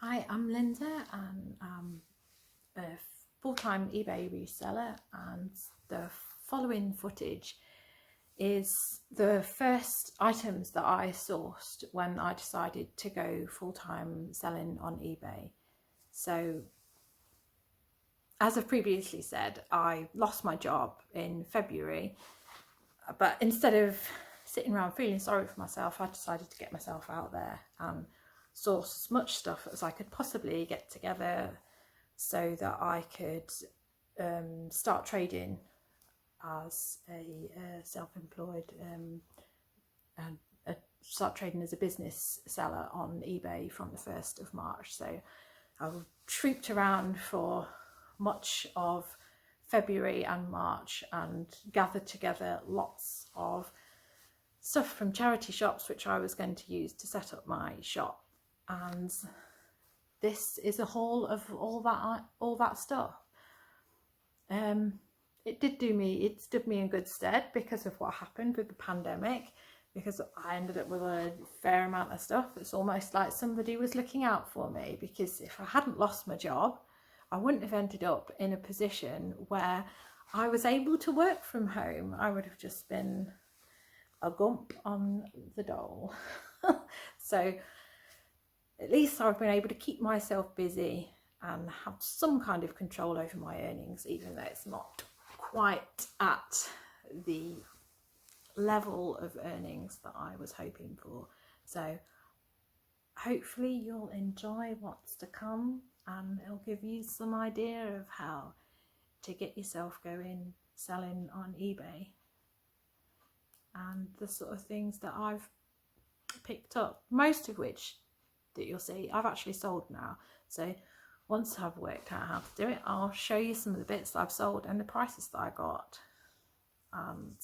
Hi, I'm Linda and I'm a full-time eBay reseller, and the following footage is the first items that I sourced when I decided to go full-time selling on eBay. So as I've previously said, I lost my job in February, but instead of sitting around feeling sorry for myself, I decided to get myself out there and source as much stuff as I could possibly get together so that I could start trading as a self-employed and start trading as a business seller on eBay from the 1st of March. So I trooped around for much of February and March and gathered together lots of stuff from charity shops which I was going to use to set up my shop, and this is a haul of all that stuff. It stood me in good stead because of what happened with the pandemic, because I ended up with a fair amount of stuff. It's almost like somebody was looking out for me, because if I hadn't lost my job, I wouldn't have ended up in a position where I was able to work from home. I would have just been a gump on the dole. So at least I've been able to keep myself busy and have some kind of control over my earnings, even though it's not quite at the level of earnings that I was hoping for. So hopefully you'll enjoy what's to come, and it'll give you some idea of how to get yourself going selling on eBay, and the sort of things that I've picked up, most of which that you'll see I've actually sold now. So once I've worked out how to do it, I'll show you some of the bits that I've sold and the prices that I got, and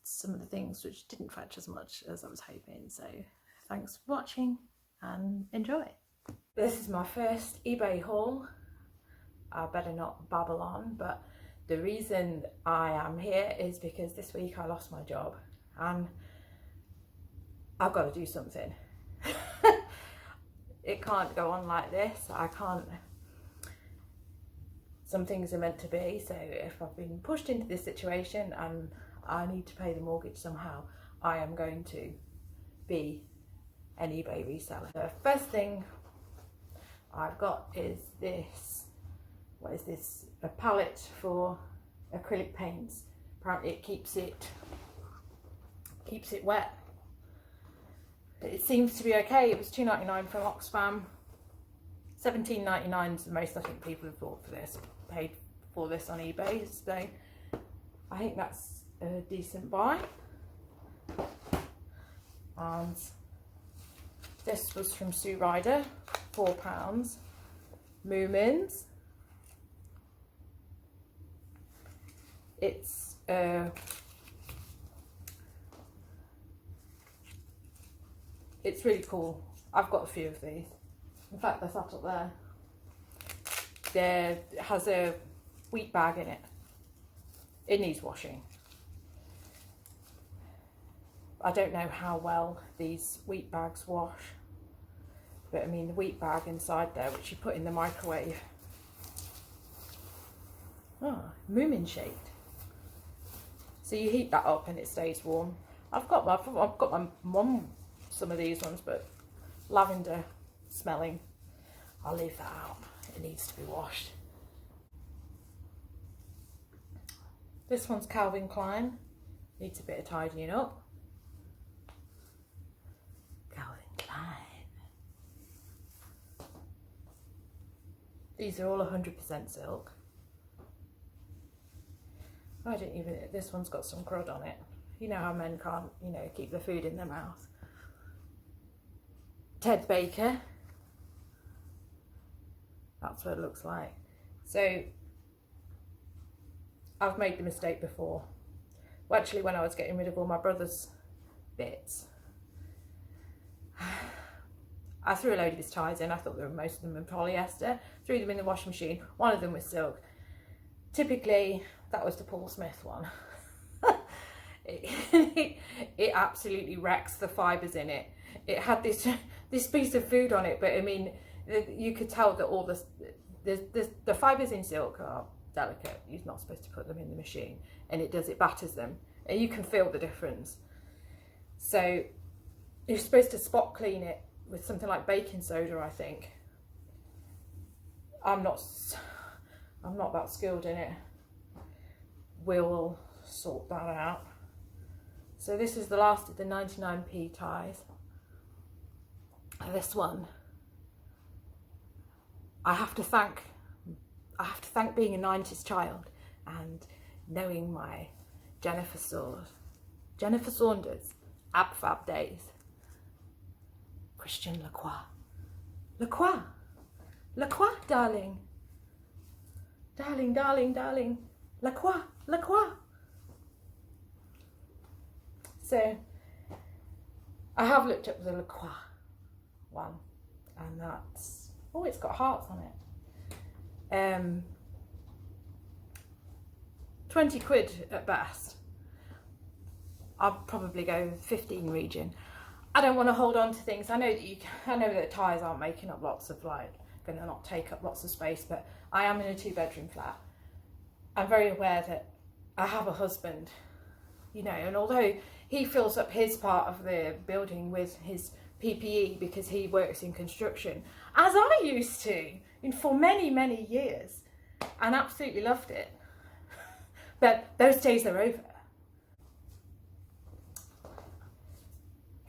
some of the things which didn't fetch as much as I was hoping. So thanks for watching and enjoy. This is my first eBay haul. I better not babble on, but the reason I am here is because this week I lost my job and I've got to do something. It can't go on like this. I can't. Some things are meant to be. So if I've been pushed into this situation and I need to pay the mortgage somehow, I am going to be an eBay reseller. The first thing I've got is this. What is this? A palette for acrylic paints. Apparently it keeps it wet. It seems to be okay. It was £2.99 from Oxfam. £17.99 is the most I think people have bought for this, paid for this on eBay. So I think that's a decent buy. And this was from Sue Ryder, £4. Moomins. It's really cool. I've got a few of these. In fact, they're sat up there. It has a wheat bag in it. It needs washing. I don't know how well these wheat bags wash, but I mean the wheat bag inside there, which you put in the microwave. Oh, moomin shaped. So you heat that up and it stays warm. I've got my mum some of these ones, but lavender smelling. I'll leave that out. It needs to be washed. This one's Calvin Klein. Needs a bit of tidying up. Calvin Klein. These are all 100% silk. I didn't even, this one's got some crud on it. You know how men can't, keep the food in their mouth. Ted Baker. That's what it looks like. So I've made the mistake before. Well, actually, when I was getting rid of all my brother's bits, I threw a load of his ties in. I thought most of them were polyester. Threw them in the washing machine. One of them was silk. Typically, that was the Paul Smith one. It absolutely wrecks the fibres in it. It had this piece of food on it, but I mean, you could tell that all the fibres in silk are delicate. You're not supposed to put them in the machine, and it batters them, and you can feel the difference. So you're supposed to spot clean it with something like baking soda, I think. I'm not that skilled in it. We'll sort that out. So this is the last of the 99p ties. This one, I have to thank being a 90s child and knowing my Jennifer Saunders ab fab days. Christian Lacroix, darling, Lacroix. So I have looked up the Lacroix one, and that's, oh, it's got hearts on it. 20 quid at best. I'll probably go 15 region. I don't want to hold on to things. I know that ties aren't making up lots of, like, going to not take up lots of space, but I am in a 2-bedroom flat. I'm very aware that I have a husband, you know, and although he fills up his part of the building with his PPE because he works in construction, as I used to, for many, many years, and absolutely loved it. But those days are over.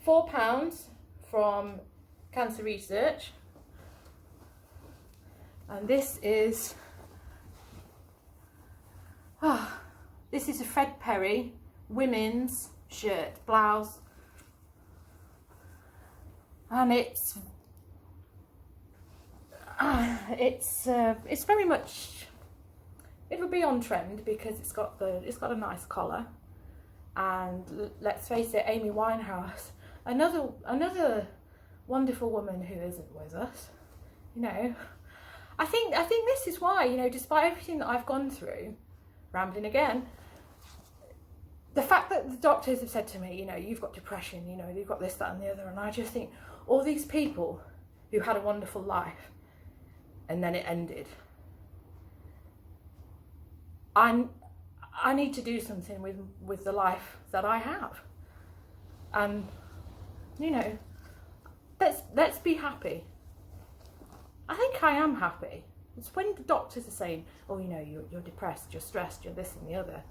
£4 from Cancer Research, and this is this is a Fred Perry women's shirt blouse, and it's very much, it'll be on trend because it's got a nice collar, and let's face it, Amy Winehouse, another wonderful woman who isn't with us, you know. I think this is why, you know, despite everything that I've gone through, rambling again, the fact that the doctors have said to me, you know, you've got depression, you know, you've got this, that and the other, and I just think all these people who had a wonderful life and then it ended, I need to do something with the life that I have, and you know, let's be happy. I think I am happy. It's when the doctors are saying, oh, you know, you're depressed, you're stressed, you're this and the other.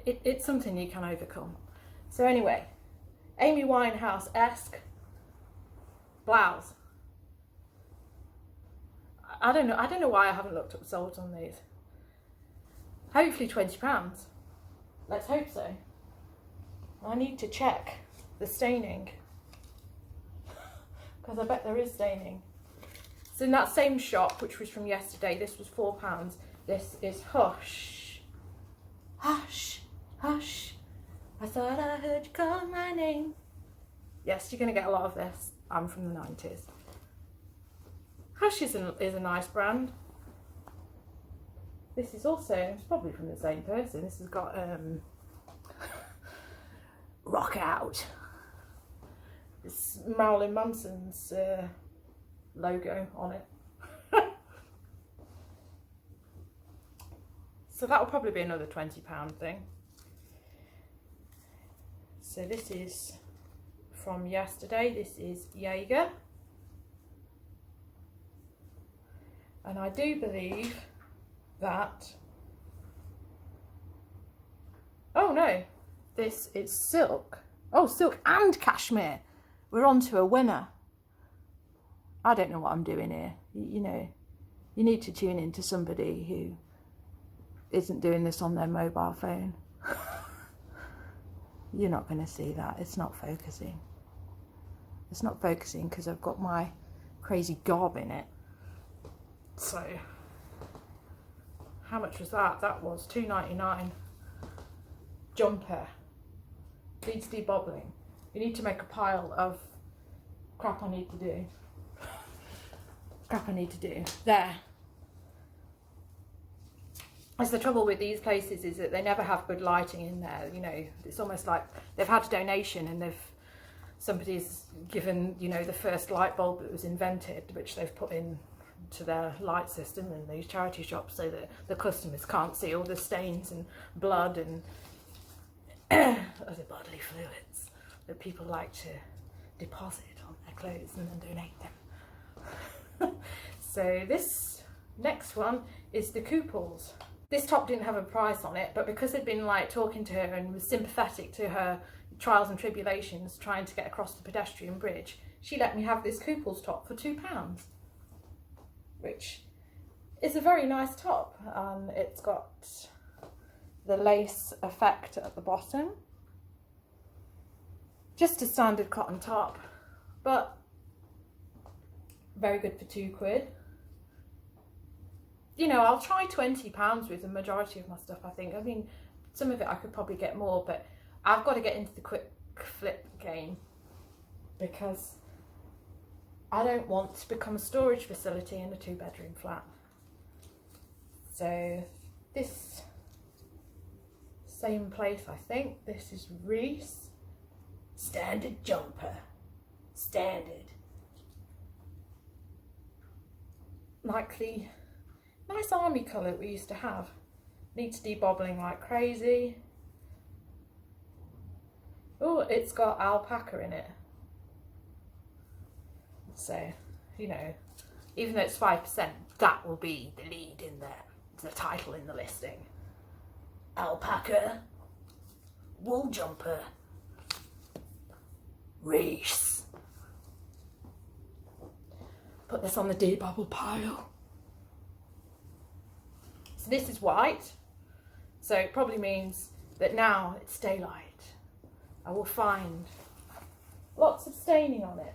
It's something you can overcome. So anyway, Amy Winehouse-esque blouse. I don't know why I haven't looked up sold on these. Hopefully £20. Let's hope so. I need to check the staining, because I bet there is staining. So in that same shop, which was from yesterday, this was £4. This is Hush. Hush, hush, I thought I heard you call my name. Yes, you're going to get a lot of this. I'm from the 90s. Hush is a nice brand. This is also, it's probably from the same person. This has got Rock Out. It's Marilyn Manson's logo on it. So that'll probably be another £20 thing. So this is from yesterday. This is Jaeger. And I do believe that, oh no, this is silk. Oh, silk and cashmere. We're on to a winner. I don't know what I'm doing here. You know, you need to tune in to somebody who isn't doing this on their mobile phone. You're not going to see that. It's not focusing. It's not focusing because I've got my crazy gob in it. So, how much was that? That was £2.99. Jumper. Needs debobbling. You need to make a pile of crap I need to do. Crap I need to do. There. That's the trouble with these places, is that they never have good lighting in there. You know, it's almost like they've had a donation and they've somebody's given, you know, the first light bulb that was invented, which they've put in to their light system in these charity shops so that the customers can't see all the stains and blood and other bodily fluids that people like to deposit on their clothes and then donate them. So this next one is the couples. This top didn't have a price on it, but because I'd been like talking to her and was sympathetic to her trials and tribulations trying to get across the pedestrian bridge, she let me have this couples top for £2, which is a very nice top. It's got the lace effect at the bottom, just a standard cotton top, but very good for £2. You know, I'll try £20 with the majority of my stuff, I think. I mean, some of it I could probably get more, but I've got to get into the quick flip game because I don't want to become a storage facility in a 2-bedroom flat. So this same place, I think. This is Reese. Standard jumper. Standard. Like the nice army colour we used to have. Needs debobbling like crazy. Oh, it's got alpaca in it. So, you know, even though it's 5%, that will be the lead in the title in the listing. Alpaca, wool jumper, Reese. Put this on the debobble pile. So this is white, so it probably means that now it's daylight. I will find lots of staining on it.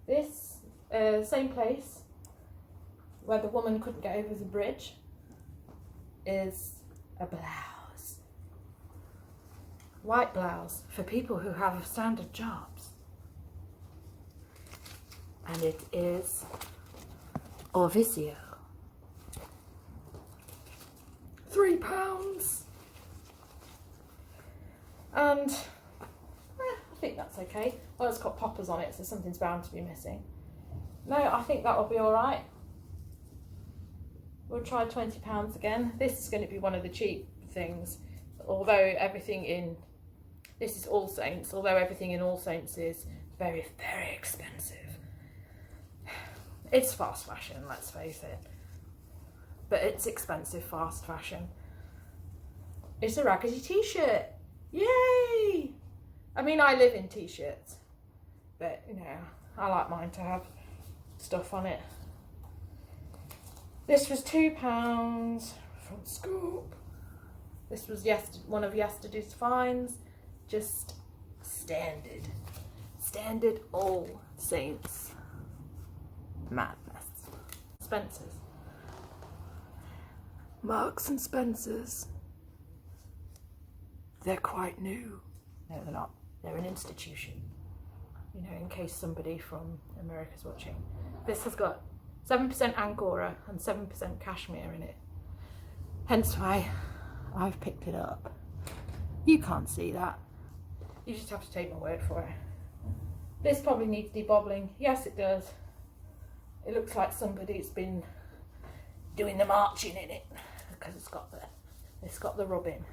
This same place where the woman couldn't get over the bridge is a blouse. White blouse for people who have standard jobs. And it is Orvisio. £3. And I think that's okay. Well, it's got poppers on it, so something's bound to be missing. No, I think that will be all right. We'll try £20 again. This is going to be one of the cheap things, although everything in, this is All Saints, although everything in All Saints is very, very expensive. It's fast fashion, let's face it. But it's expensive fast fashion. It's a raggedy t-shirt. Yay! I mean, I live in t-shirts, but you know, I like mine to have stuff on it. This was £2 from Scoop. This was one of yesterday's finds. Just standard All Saints madness. Spencer's. Marks and Spencer's. They're quite new. No, they're not. They're an institution. You know, in case somebody from America's watching. This has got 7% Angora and 7% cashmere in it. Hence why I've picked it up. You can't see that. You just have to take my word for it. This probably needs debobbling. Yes, it does. It looks like somebody's been doing the marching in it because it's got the rubbing.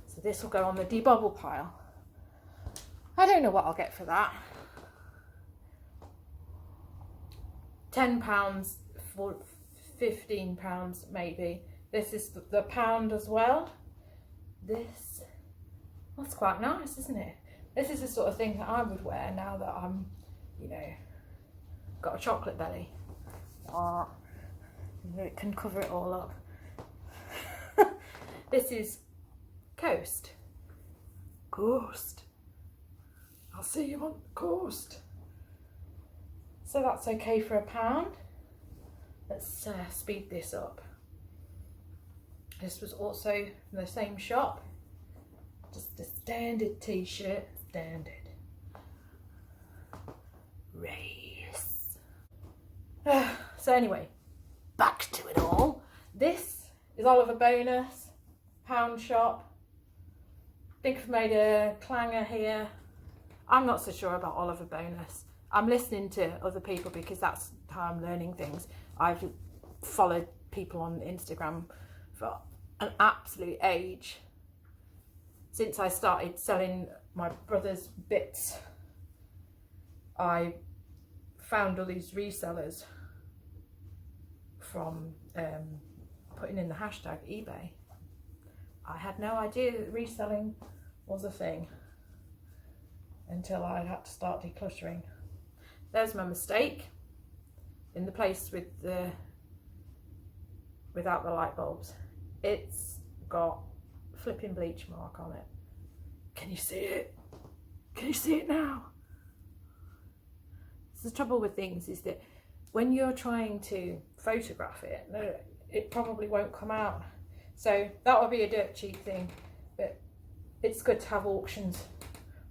So this will go on the debobble pile. I don't know what I'll get for that. £10 for £15 maybe. This is the pound as well. This, that's quite nice, isn't it? This is the sort of thing that I would wear now that I'm, you know, got a chocolate belly. It can cover it all up. This is Coast. I'll see you on the coast. So that's okay for £1. Let's speed this up. This was also from the same shop. Just a standard t-shirt. Standard. Race. So anyway, back to it all. This is Oliver Bonus, pound shop. I think I've made a clanger here. I'm not so sure about Oliver Bonus. I'm listening to other people because that's how I'm learning things. I've followed people on Instagram for an absolute age. Since I started selling my brother's bits, I found all these resellers from putting in the hashtag eBay. I had no idea that reselling was a thing until I had to start decluttering. There's my mistake in the place with without the light bulbs. It's got flipping bleach mark on it. Can you see it? Can you see it now? So the trouble with things is that when you're trying to photograph it, it probably won't come out. So that would be a dirt cheap thing, but it's good to have auctions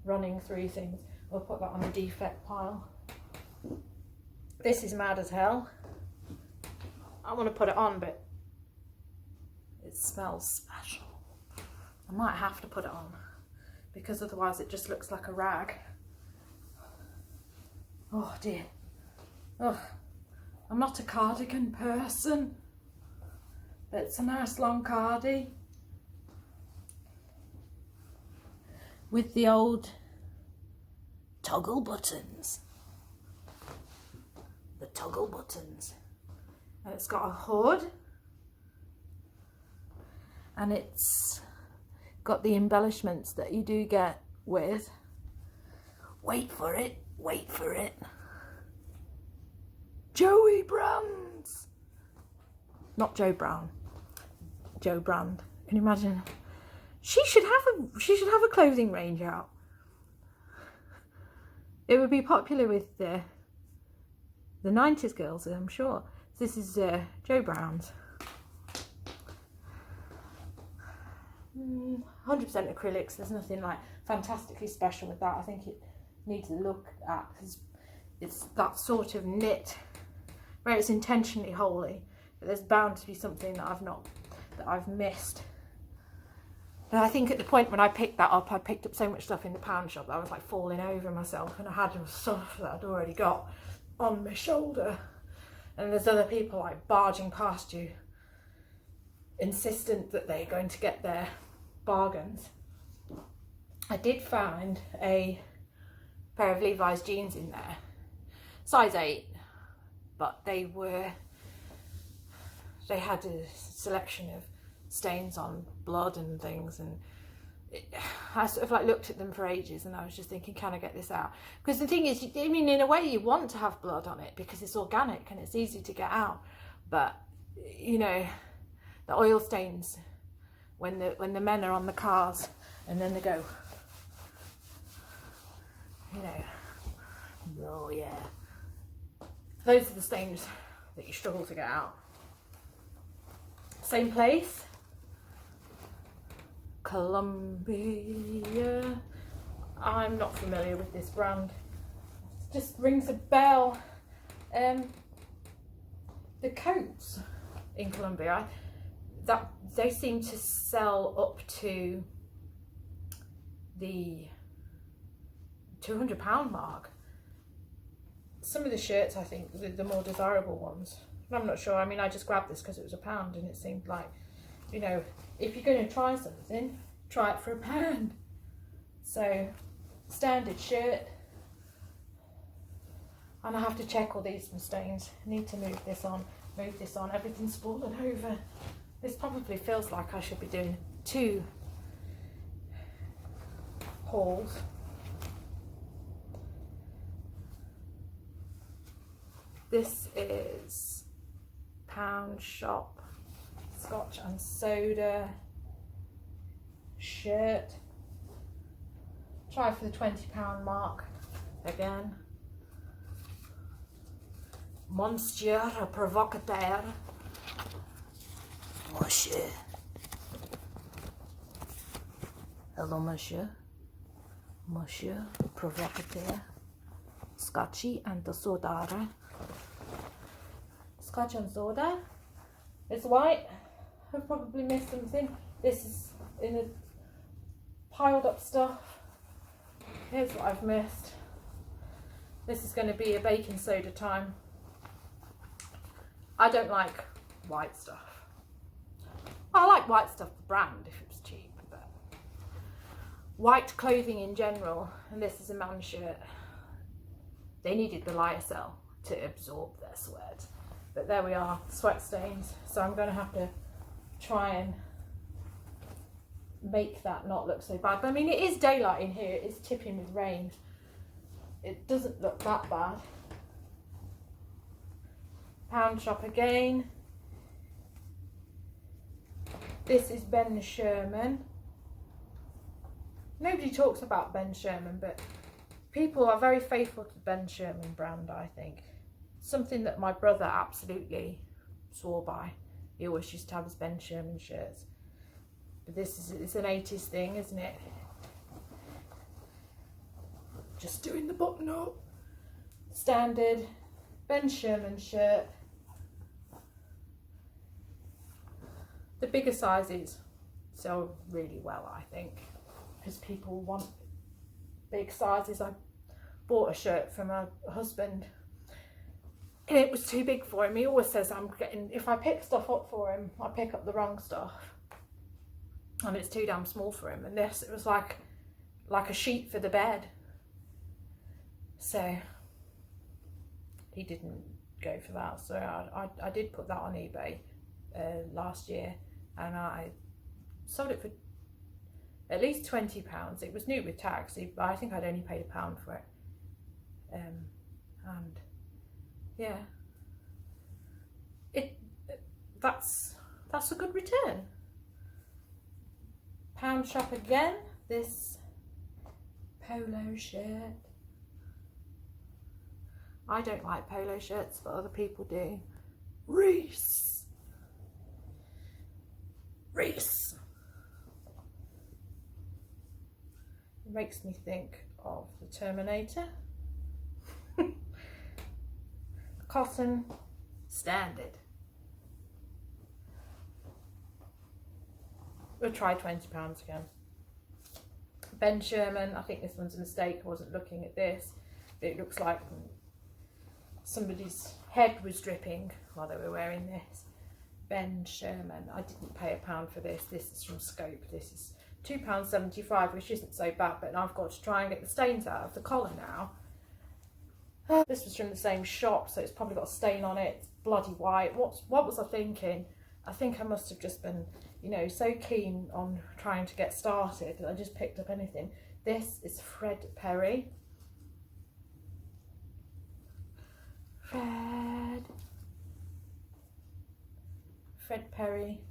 running through things. We'll put that on the defect pile. This is mad as hell. I want to put it on, but it smells special. I might have to put it on because otherwise it just looks like a rag. Oh dear. Oh, I'm not a cardigan person. It's a nice long cardi with the old toggle buttons. The toggle buttons. And it's got a hood. And it's got the embellishments that you do get with, wait for it, Joey Brands. Not Joe Brown, Joe Brand. Can you imagine? She should have a clothing range out. It would be popular with the 90s girls, I'm sure. This is Joe Brown's. 100% acrylics. There's nothing like fantastically special with that. I think it needs a look at because it's that sort of knit where it's intentionally holy, but there's bound to be something that I've missed. But I think at the point when I picked that up, I picked up so much stuff in the pound shop that I was like falling over myself, and I had stuff that I'd already got on my shoulder, and there's other people like barging past you, insistent that they're going to get their bargains. I did find a pair of Levi's jeans in there, size 8, but they had a selection of stains on blood and things, and I sort of like looked at them for ages, and I was just thinking, can I get this out? Because the thing is, I mean, in a way you want to have blood on it because it's organic and it's easy to get out, but you know, the oil stains when the men are on the cars and then they go, you know, oh yeah, those are the stains that you struggle to get out. Same place, Columbia. I'm not familiar with this brand. It just rings a bell. The coats in Columbia, that they seem to sell up to the £200 mark. Some of the shirts, I think, the more desirable ones. I'm not sure. I mean, I just grabbed this because it was £1 and it seemed like, you know, if you're going to try something, try it for £1. So, standard shirt. And I have to check all these stains. I need to move this on. Everything's fallen over. This probably feels like I should be doing 2 hauls. This is Pound Shop Scotch and Soda shirt. Try for the £20 mark again. Monsieur Provocateur. Monsieur. Hello, Monsieur. Monsieur Provocateur. Scotchy and the soda. Scotch and soda. It's white. I've probably missed something. This is in a piled up stuff. Here's what I've missed. This is going to be a baking soda time. I don't like white stuff. I like white stuff, the brand, if it was cheap, but white clothing in general, and this is a man's shirt. They needed the lyocell to absorb their sweat. But there we are, sweat stains. So I'm going to have to try and make that not look so bad. But I mean, it is daylight in here. It is tipping with rain. It doesn't look that bad. Pound shop again. This is Ben Sherman. Nobody talks about Ben Sherman, but people are very faithful to the Ben Sherman brand, I think. Something that my brother absolutely swore by. He always used to have his Ben Sherman shirts. But this is, it's an 80s thing, isn't it? Just doing the button up. Standard Ben Sherman shirt. The bigger sizes sell really well, I think, because people want big sizes. I bought a shirt from a husband and it was too big for him. He always says I'm getting, if I pick stuff up for him, I pick up the wrong stuff and it's too damn small for him. And this, it was like a sheet for the bed. So he didn't go for that. So I did put that on eBay last year, and I sold it for at least £20. It was new with tax. I think I'd only paid £1 for it. And yeah, that's a good return. Pound shop again. This polo shirt. I don't like polo shirts, but other people do. Reese. It makes me think of the Terminator. Cotton standard. We'll try £20 again. Ben Sherman, I think this one's a mistake. I wasn't looking at this. But it looks like somebody's head was dripping while they were wearing this. Ben Sherman. I didn't pay £1 for this. This is from Scope. This is £2.75, which isn't so bad, but I've got to try and get the stains out of the collar now. This was from the same shop, so it's probably got a stain on it. It's bloody white. What was I thinking? I think I must have just been, you know, so keen on trying to get started that I just picked up anything. This is Fred Perry. Fred Perry,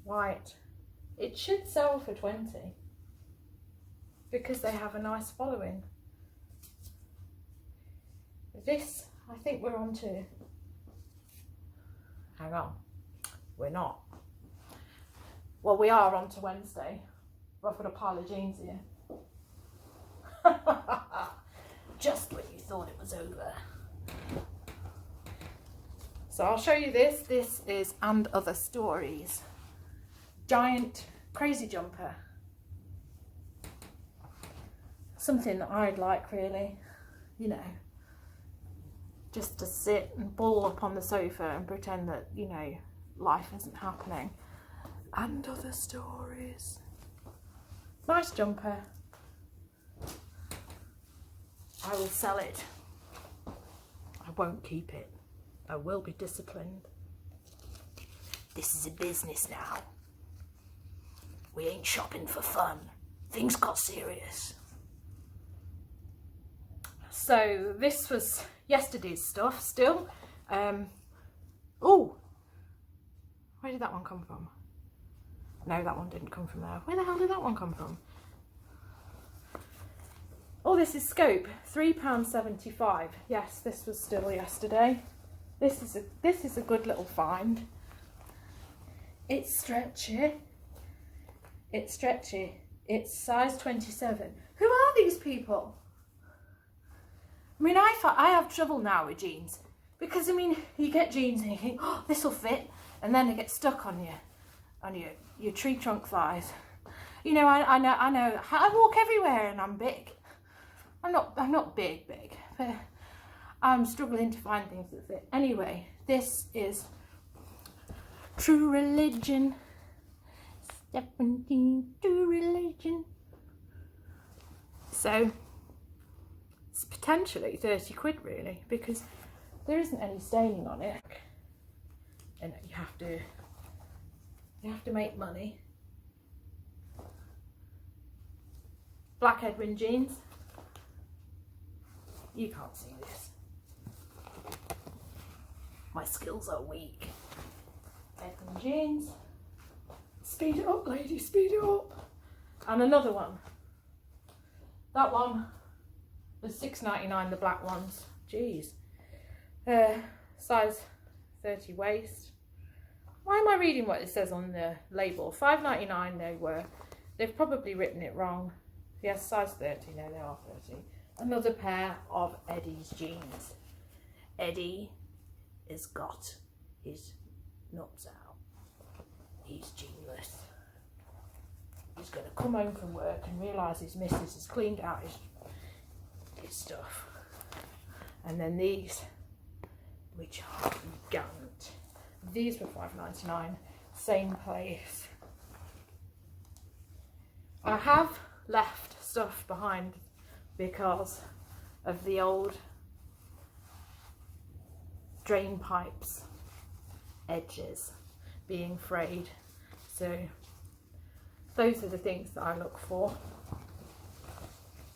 white. It should sell for 20 because they have a nice following. This, I think we're on to, hang on, we're not. Well, we are on to Wednesday. I've got a pile of jeans here. Just when you thought it was over. So I'll show you this. This is And Other Stories. Giant crazy jumper. Something that I'd like, really, you know, just to sit and ball up on the sofa and pretend that, you know, life isn't happening. And Other Stories. Nice jumper. I will sell it. I won't keep it. I will be disciplined. This is a business now. We ain't shopping for fun. Things got serious. So this was yesterday's stuff still. Oh, where did that one come from? No, that one didn't come from there. Where the hell did that one come from? Oh, this is Scope, £3.75. Yes, this was still yesterday. This is a good little find. It's stretchy. It's stretchy. It's size 27. Who are these people? I mean, I have trouble now with jeans because, I mean, you get jeans and you think, oh, this will fit, and then it gets stuck on your tree trunk thighs. You know, I know. I walk everywhere and I'm big. I'm not big, but I'm struggling to find things that fit. Anyway, this is True Religion. Stepping into religion. So it's potentially 30 quid really, because there isn't any staining on it, and you have to make money. Black Edwin jeans. You can't see this. My skills are weak. Edwin jeans. Speed it up, lady, speed it up. And another one. That one was $6.99, the black ones. Jeez. Size 30 waist. Why am I reading what it says on the label? $5.99 they were. They've probably written it wrong. Yes, size 30. No, they are 30. Another pair of Eddie's jeans. Eddie has got his nuts out. He's jeanless. He's going to come home from work and realise his missus has cleaned out his stuff. And then these, which are gant. These were $5.99, same place. I have left stuff behind because of the old drain pipes edges being frayed. So those are the things that I look for.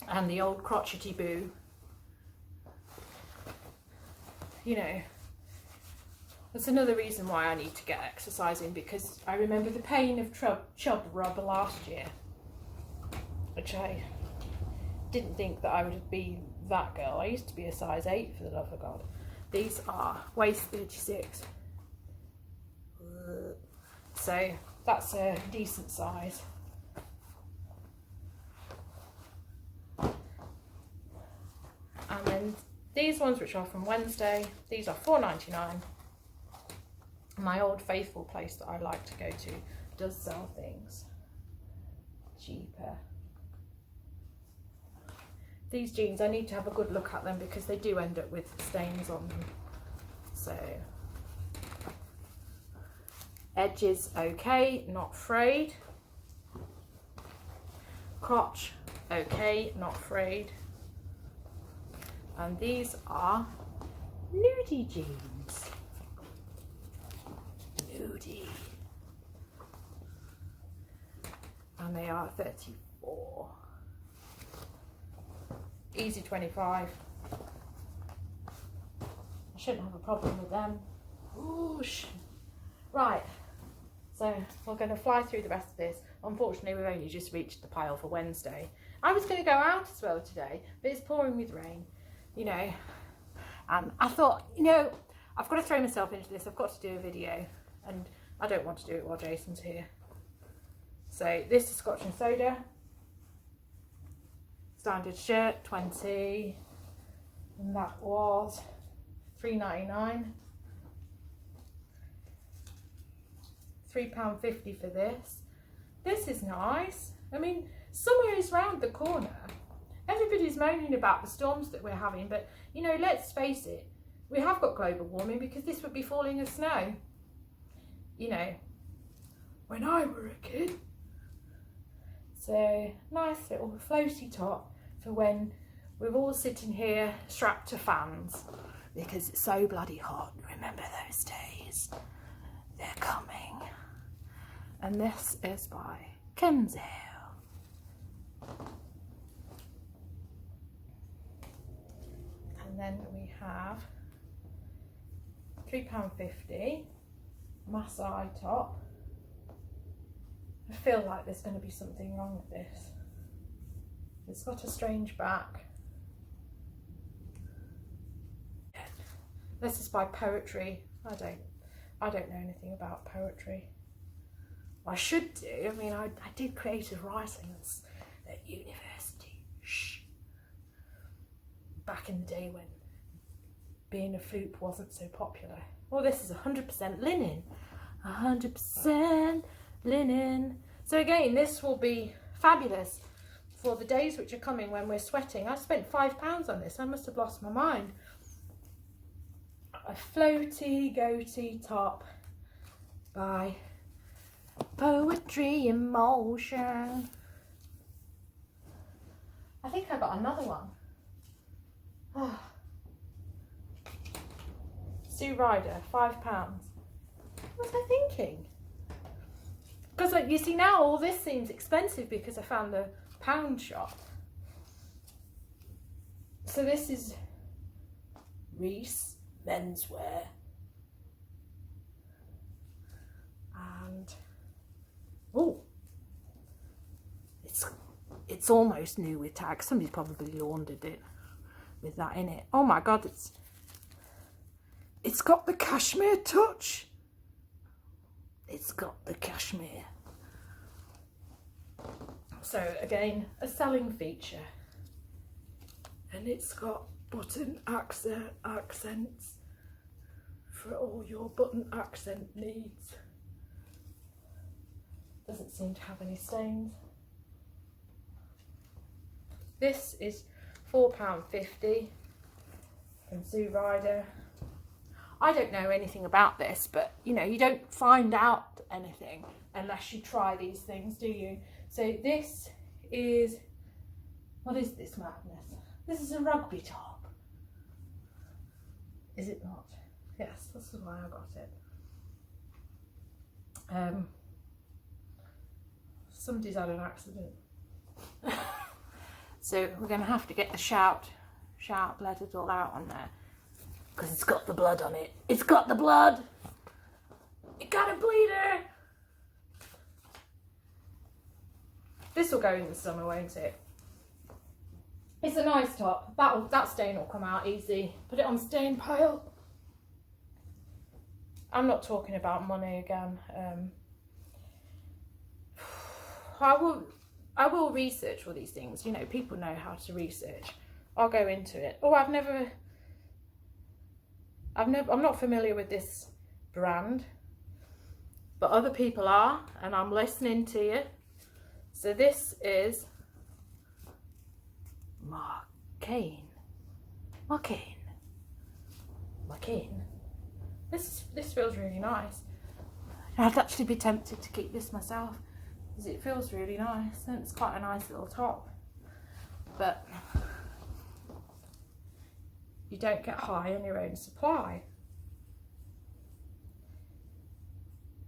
And the old crotchety boo. You know, that's another reason why I need to get exercising, because I remember the pain of chub rub last year, which I didn't think that I would be that girl. I used to be a size 8, for the love of God. These are waist 36. So that's a decent size. And then these ones, which are from Wednesday, these are $4.99. My old faithful place that I like to go to does sell things cheaper. These jeans, I need to have a good look at them because they do end up with stains on them. So edges okay, not frayed. Crotch okay, not frayed. And these are nudie jeans. Nudie. And they are 34. Easy 25. I shouldn't have a problem with them. Whoosh. Right, so we're going to fly through the rest of this. Unfortunately, we've only just reached the pile for Wednesday. I was going to go out as well today, but it's pouring with rain, you know. And I thought, you know, I've got to throw myself into this. I've got to do a video, and I don't want to do it while Jason's here. So this is Scotch and Soda. Standard shirt, 20, and that was $3.99. £3.50 for this. This is nice. I mean, summer is round the corner. Everybody's moaning about the storms that we're having, but you know, let's face it, we have got global warming, because this would be falling as snow, you know, when I were a kid. So nice little floaty top for when we're all sitting here strapped to fans because it's so bloody hot. Remember those days? They're coming. And this is by Kenzo. And then we have £3.50 Masai top. I feel like there's going to be something wrong with this. It's got a strange back. This is by Poetry. I don't know anything about poetry. I should do. I mean, I did creative writing at university. Shh. Back in the day when being a floop wasn't so popular. Well, this is 100% linen. 100% linen. So again, this will be fabulous for the days which are coming when we're sweating. I spent £5 on this. I must have lost my mind. A floaty goatee top by Poetry in Motion. I think I got another one. Oh. Sue Ryder, £5. What was I thinking? Because like, you see now all this seems expensive because I found the pound shop. So this is Reese menswear. And oh, it's almost new with tags. Somebody's probably laundered it with that in it. Oh my god, it's got the cashmere touch. It's got the cashmere. So again, a selling feature. And it's got button accents for all your button accent needs. Doesn't seem to have any stains. This is £4.50 from Sue Ryder. I don't know anything about this, but you know, you don't find out anything unless you try these things, do you? So this is, what is this madness? This is a rugby top. Is it not? Yes, this is why I got it. Somebody's had an accident. So we're going to have to get the shout lettered all out on there. Because it's got the blood on it. It's got the blood! It got a bleeder! This will go in the summer, won't it? It's a nice top. That stain will come out easy. Put it on stain pile. I'm not talking about money again. I will research all these things. You know, people know how to research. I'll go into it. Oh, I'm not familiar with this brand, but other people are, and I'm listening to you. So this is Marcaine. This feels really nice. I'd actually be tempted to keep this myself because it feels really nice and it's quite a nice little top. But you don't get high on your own supply.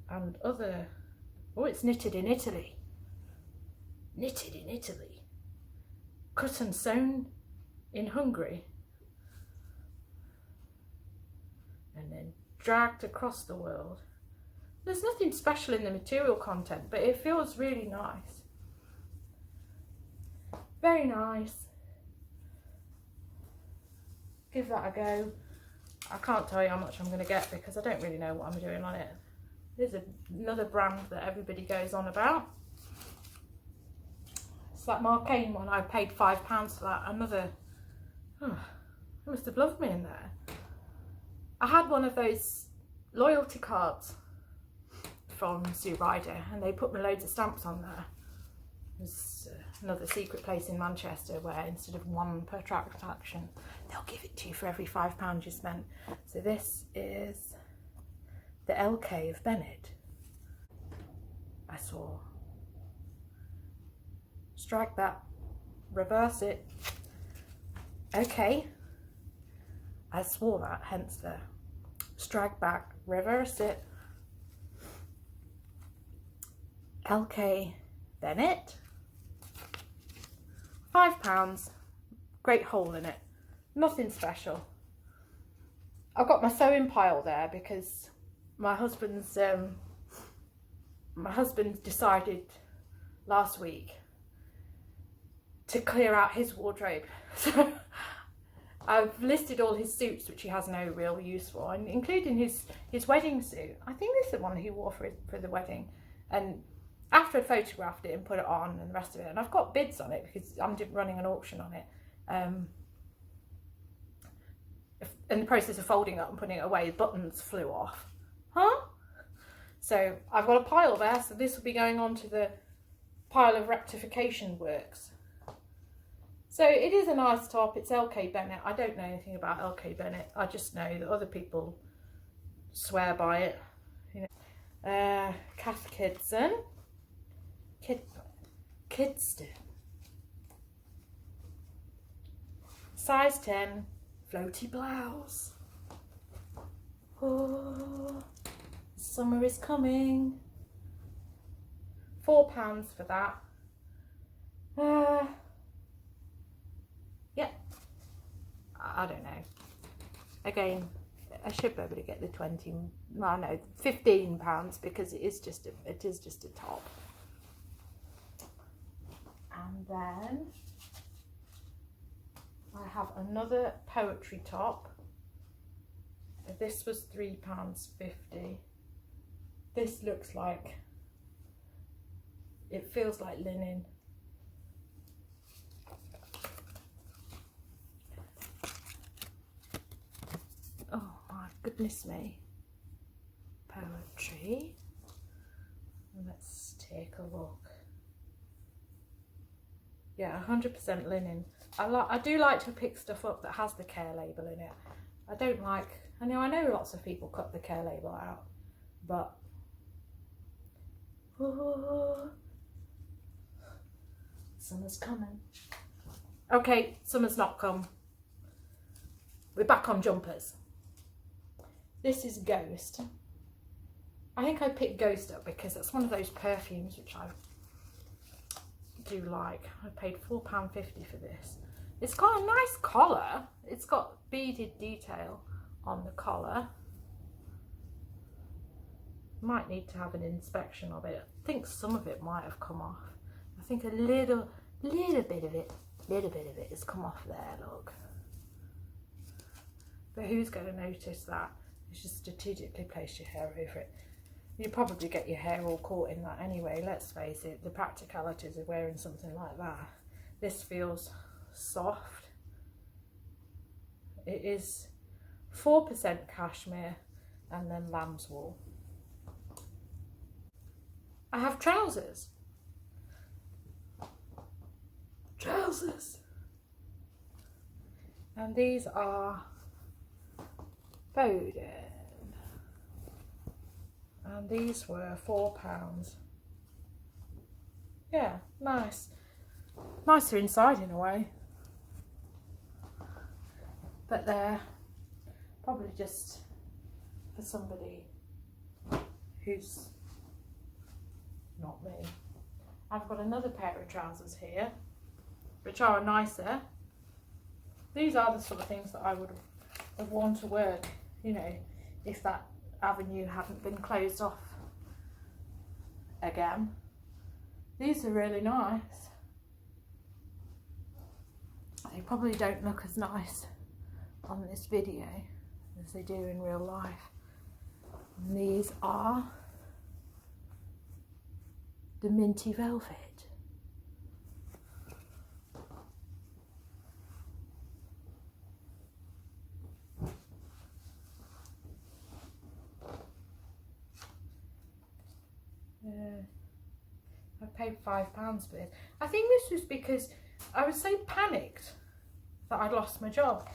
And other, oh, it's knitted in Italy. Knitted in Italy. Cut and sewn in Hungary. And then dragged across the world. There's nothing special in the material content, but it feels really nice. Very nice. Give that a go. I can't tell you how much I'm going to get because I don't really know what I'm doing on it. There's another brand that everybody goes on about. It's that Marcaine one. I paid £5 for that. Another, oh, they must have loved me in there. I had one of those loyalty cards from Sue Ryder and they put me loads of stamps on there. There's another secret place in Manchester where instead of one per transaction, they'll give it to you for every £5 you spent. So this is the LK of Bennett. I saw. Strike that, reverse it. Okay. I swore that, hence the strike back, reverse it. LK Bennett. £5. Great hole in it. Nothing special. I've got my sewing pile there because my husband decided last week to clear out his wardrobe. So I've listed all his suits which he has no real use for, and including his wedding suit. I think this is the one he wore for the wedding. And after I'd photographed it and put it on and the rest of it, and I've got bids on it because I'm running an auction on it. In the process of folding it up and putting it away, the buttons flew off. Huh? So I've got a pile there, so this will be going on to the pile of rectification works. So it is a nice top. It's LK Bennett. I don't know anything about LK Bennett. I just know that other people swear by it. You know, Kath Kidston. Kidston. Size 10, floaty blouse. Oh, summer is coming. £4 for that. Yeah, I don't know. Again, I should be able to get the 20. No, no, £15 because it is just a top. And then I have another poetry top. This was £3.50. This looks like, it feels like linen. Oh my goodness me. Poetry. Let's take a look. Yeah, 100% linen. I do like to pick stuff up that has the care label in it. I don't like, I know lots of people cut the care label out, but oh, summer's coming. Okay, summer's not come. We're back on jumpers. This is Ghost. I think I picked Ghost up because it's one of those perfumes which I do like. I paid £4.50 for this. It's got a nice collar. It's got beaded detail on the collar. Might need to have an inspection of it. I think some of it might have come off. I think a little bit of it has come off there, look. But who's going to notice that? You should strategically place your hair over it. You probably get your hair all caught in that anyway, let's face it. The practicalities of wearing something like that. This feels soft. It is 4% cashmere and then lamb's wool. I have trousers. And these are Foden. And these were £4. Yeah, nice. Nicer inside in a way. But they're probably just for somebody who's not me. I've got another pair of trousers here, which are nicer. These are the sort of things that I would have worn to work, you know, if that avenue hadn't been closed off again. These are really nice. They probably don't look as nice on this video as they do in real life. And these are the minty velvet. I paid £5 for this. I think this was because I was so panicked that I'd lost my job.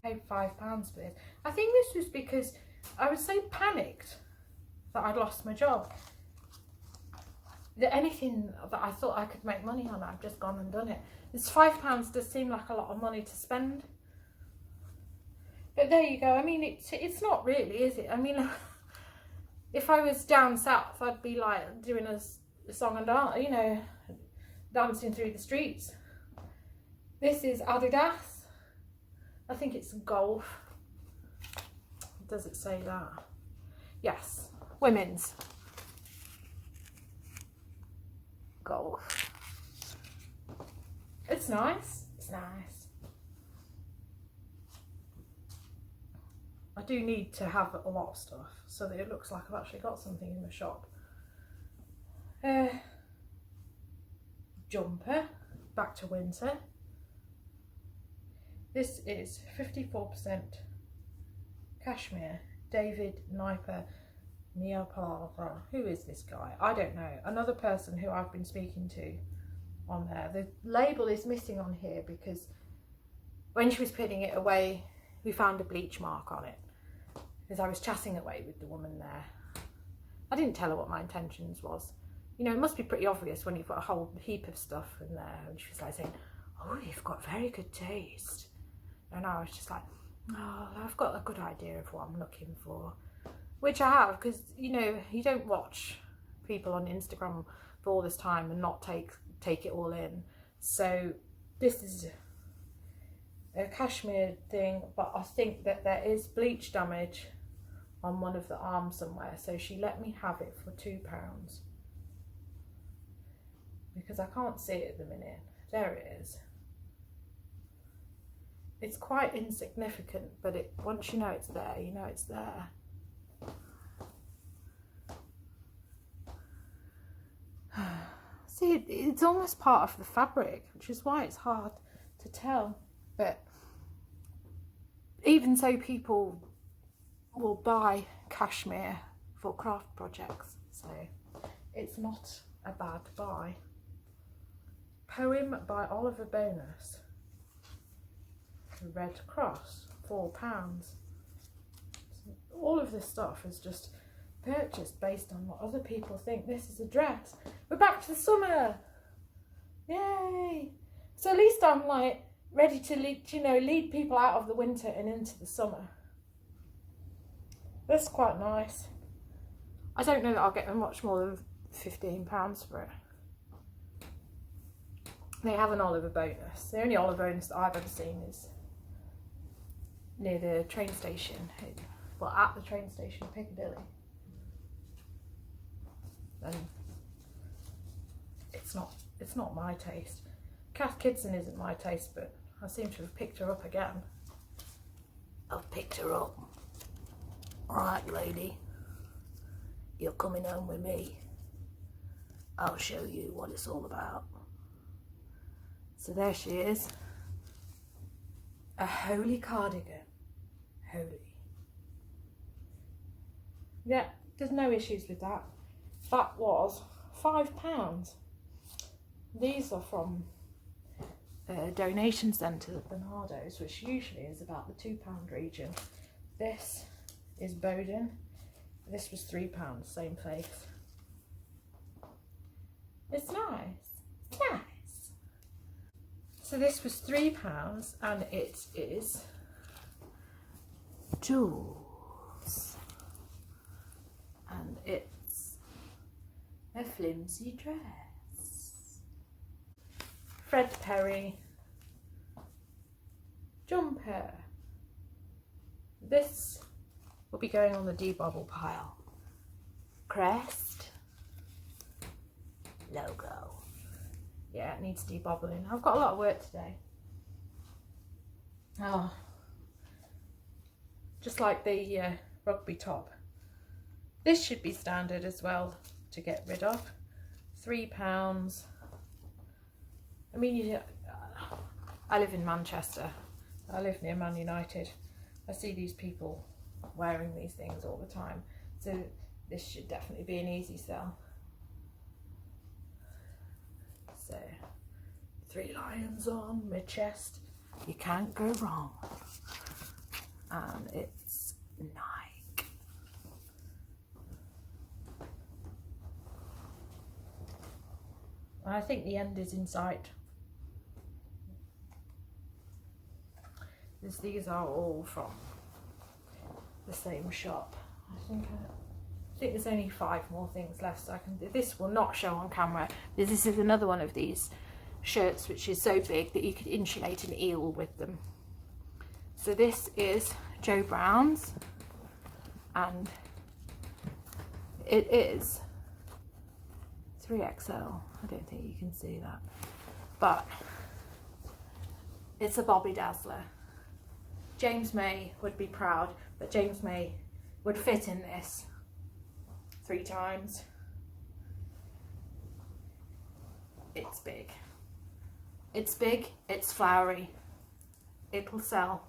I paid £5 for this. I think this was because I was so panicked that I'd lost my job. That anything that I thought I could make money on, I've just gone and done it. This £5 does seem like a lot of money to spend. But there you go. I mean, it's not really, is it? I mean, if I was down south, I'd be like doing a song and dance, you know, dancing through the streets. This is Adidas. I think it's golf. Does it say that? Yes, women's golf. It's nice. It's nice. I do need to have a lot of stuff so that it looks like I've actually got something in the shop. Jumper, back to winter. This is 54% cashmere, David Niper Neopalra. Who is this guy? I don't know. Another person who I've been speaking to on there. The label is missing on here because when she was putting it away, we found a bleach mark on it. Because I was chatting away with the woman there. I didn't tell her what my intentions was. You know, it must be pretty obvious when you've got a whole heap of stuff in there. And she was like saying, oh, you've got very good taste. And I was just like, oh, I've got a good idea of what I'm looking for. Which I have, because, you know, you don't watch people on Instagram for all this time and not take it all in. So this is a cashmere thing, but I think that there is bleach damage on one of the arms somewhere, so she let me have it for £2 because I can't see it at the minute. There it is. It's quite insignificant, but once you know it's there, you know it's there. See, it's almost part of the fabric, which is why it's hard to tell. But even so, people will buy cashmere for craft projects, so it's not a bad buy. Poem by Oliver Bonus. The Red Cross, £4. So all of this stuff is just purchased based on what other people think. This is a dress. We're back to the summer. Yay! So at least I'm like ready to lead people out of the winter and into the summer. That's quite nice. I don't know that I'll get much more than £15 for it. They have an Oliver Bonus. The only Oliver Bonus that I've ever seen is near the train station. Well, at the train station, Piccadilly. And it's not my taste. Kath Kidson isn't my taste, but I seem to have picked her up again. I've picked her up. Alright, lady, you're coming home with me. I'll show you what it's all about. So there she is. A holy cardigan. Holy. Yeah, there's no issues with that. That was £5. These are from a donation centre at Bernardo's, which usually is about the £2 region. This is Bowden. This was £3, same place. It's nice. It's nice. So this was £3 and it is jewels. And it's a flimsy dress. Fred Perry jumper. This will be going on the debobble pile. Crest. Logo. Yeah, it needs debobbling. I've got a lot of work today. Oh. Just like the rugby top. This should be standard as well to get rid of. £3. I mean, I live in Manchester. I live near Man United. I see these people wearing these things all the time. So this should definitely be an easy sell. So 3 lions on my chest. You can't go wrong. And it's Nike. I think the end is in sight. These are all from the same shop. I think there's only 5 more things left, so this will not show on camera. This is another one of these shirts which is so big that you could insulate an eel with them. So this is Joe Brown's, and it is 3XL. I don't think you can see that, but it's a Bobby Dazzler. James May would be proud, but James May would fit in this 3 times. It's big. It's big, it's flowery. It'll sell.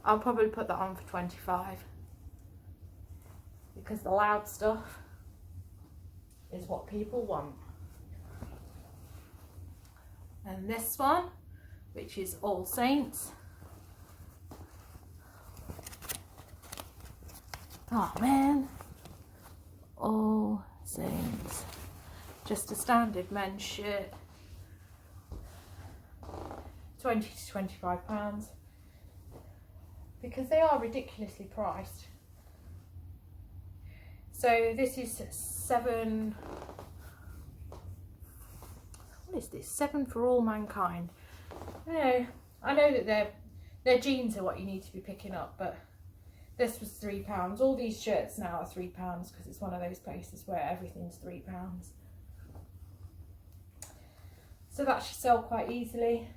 I'll probably put that on for 25 because the loud stuff is what people want. And this one, which is All Saints. Oh man, All Saints. Just a standard men's shirt. 20 to £25, because they are ridiculously priced. So this is 7, what is this, 7 for all mankind. You know, I know that their jeans are what you need to be picking up, but this was £3. All these shirts now are £3 because it's one of those places where everything's £3. So that should sell quite easily.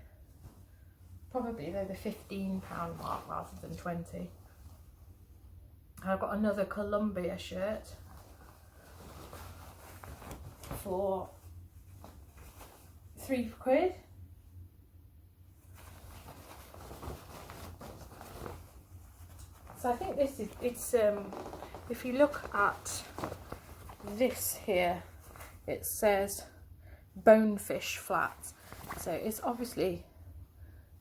Probably though the £15 mark rather than 20. I've got another Columbia shirt for £3. So I think this is, it's if you look at this here, it says Bonefish Flats. So it's obviously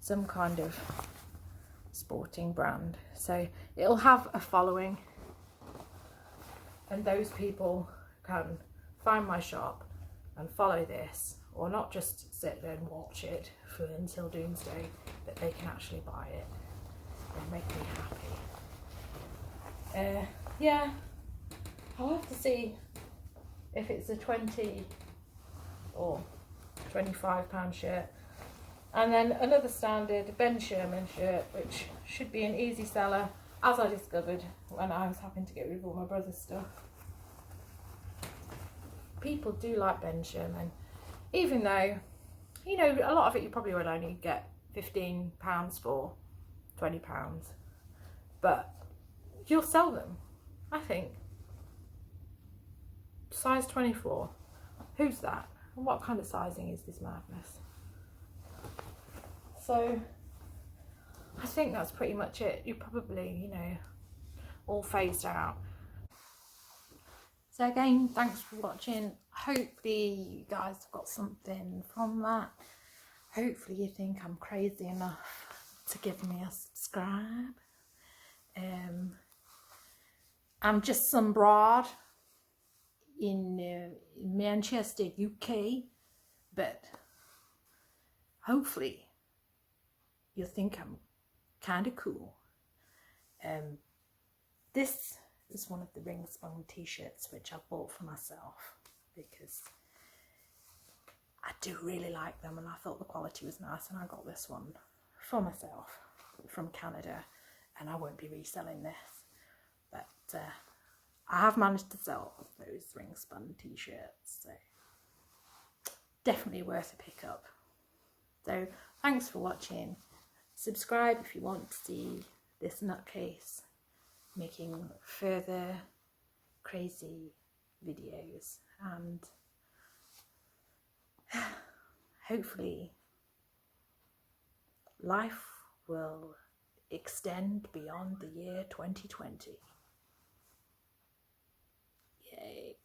some kind of sporting brand, so it'll have a following, and those people can find my shop and follow this, or not just sit there and watch it for until doomsday, but they can actually buy it and make me happy. Yeah, I'll have to see if it's a 20 or £25 shirt. And then another standard Ben Sherman shirt, which should be an easy seller, as I discovered when I was having to get rid of all my brother's stuff. People do like Ben Sherman, even though, you know, a lot of it you probably would only get £15 for, £20, but you'll sell them, I think. Size 24, who's that? And what kind of sizing is this madness? So I think that's pretty much it. You're probably, you know, all phased out. So again, thanks for watching. Hopefully you guys have got something from that. Hopefully you think I'm crazy enough to give me a subscribe. I'm just some broad in Manchester, UK, but hopefully you'll think I'm kind of cool. This is one of the ring spun t-shirts which I bought for myself because I do really like them, and I thought the quality was nice, and I got this one for myself from Canada, and I won't be reselling this, but I have managed to sell those ring spun t-shirts, so definitely worth a pickup. So thanks for watching. Subscribe if you want to see this nutcase making further crazy videos, and hopefully life will extend beyond the year 2020. Yay.